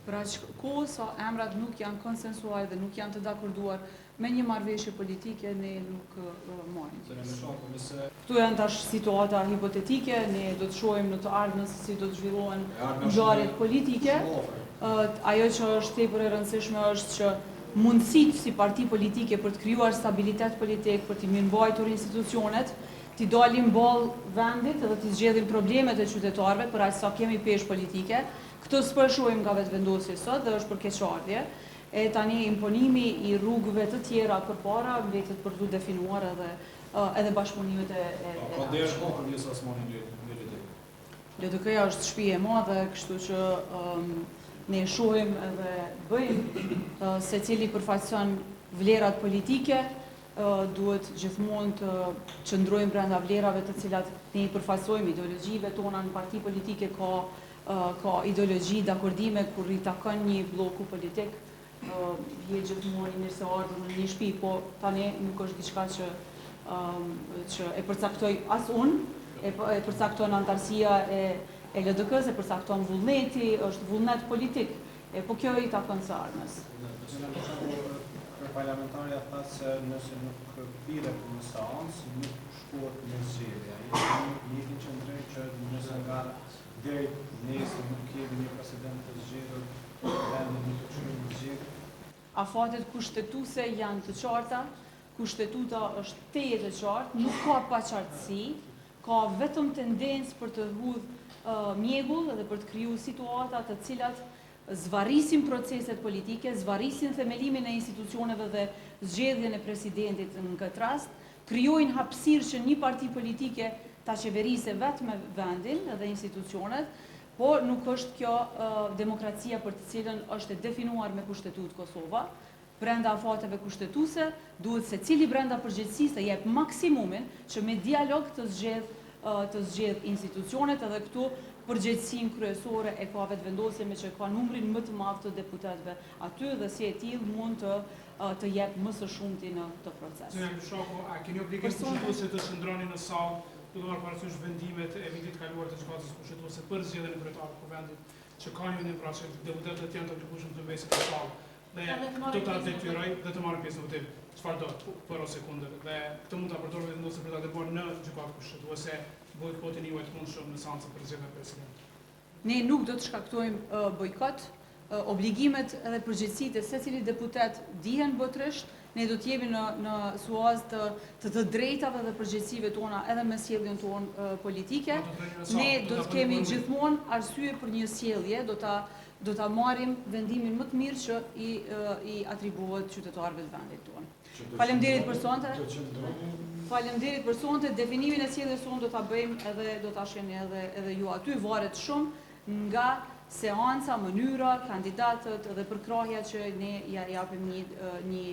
Për aq kohë sa emrat nuk janë konsensuar dhe nuk janë të dakorduar me një marrëveshje politike, ne nuk marrim. Këtu janë tash situata hipotetike, ne do të shohim në të ardhmen se si do të zhvillohen ngjarjet politike. Ajo që është tepër e rëndësishme është që mundësitë si parti politike për të krijuar stabilitet politik, për të mirëmbajtur institucionet, t'i dalim ball vendit dhe t'i zgjedhim problemet e qytetarëve për aq sa kemi peshë politike. Këtë s'po shohim nga vetëvendosja sot dhe është për keqardhje. E tani imponimi i rrugëve të tjera përpara mbetet për të definuar edhe bashkëpunimet Ka derë shko për njësë asmani një LDK. LDK-ja është shtëpi e madhe, kështu që ne shohim edhe bëjmë se cili përfaqëson vlerat politike, duhet gjithmonë të qëndrojmë brenda vlerave të cilat ne i përfaqësojmë ideologjive tona në parti politike, ka ideologji, dakordime kur i takon një bloku politik, je gjithmonë i mirëseardhur në një shtëpi, po tani nuk është diçka që e përcaktoj as unë, e përcakton antarësia e LDK-s, e përcakton vullneti, është vullnet politik, po kjo i takon së ardhmes. Parlamentarja tha se nëse nuk pire për në seancë, nuk shkohet në zgjedhje. Jeni që ndrej që nëse nga deri nesër nuk kemi një president të zgjedhur, vendin nuk të çojmë në zgjedhje. Afatet kushtetuese janë të qarta, kushtetuta është teje të qartë, nuk ka paqartësi, ka vetëm tendencë për të hudhur mjegull dhe për të krijuar situata të cilat zvarrisin proceset politike, zvarrisin themelimin e institucioneve dhe zgjedhjen e presidentit në këtë rast, krijojnë hapësirë që një parti politike ta qeverisë vetëm vendin dhe institucionet, por nuk është kjo demokracia për të cilën është e definuar me Kushtetutë Kosova. Brenda afateve kushtetuese duhet secili brenda përgjegjësisë të jep maksimumin që me dialog të zgjedh institucionet, edhe këtu përgjegjësinë kryesore e ka vetëvendosja me që ka numrin më të madh të deputetëve aty dhe si e tillë mund të jep më së shumti në këtë proces. Zënja Lushaku, a keni obligim kushtetuese të qëndroni në sallë duke marrë parasysh vendimet e vitit të kaluar të gjykatës kushtetuese për zgjedhjen e kryetarit të vendit, që ka një vendim pra që deputetët janë të obligueshëm të mbesin në sallë dhe do ta detyroj dhe të marrin pjesë në votim. Çfarë do për ose kundër dhe këtë mund ta përdorë vendosur për ta dërguar në gjykatë kushtetuese bojkotin juaj të mundshëm në seancën për zgjedhjen e presidentit. Ne nuk do të shkaktojmë bojkot, obligimet edhe përgjegjësitë e secilit deputet dihen botërisht, ne do të jemi në suazë të drejtave dhe përgjegjësive tona edhe me sjelljen tonë politike. Ne do të kemi gjithmonë arsye për një sjellje, do ta marrim vendimin më të mirë që i atribuohet qytetarëve të vendit tonë. Faleminderit për sonte. Faleminderit për sonte. Definimin e sjelljes sonë do ta bëjmë edhe do ta shihni edhe ju aty. Varet shumë nga seanca, mënyra, kandidatët dhe përkrahja që ne ja japim një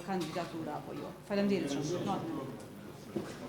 kandidaturë apo jo. Faleminderit shumë.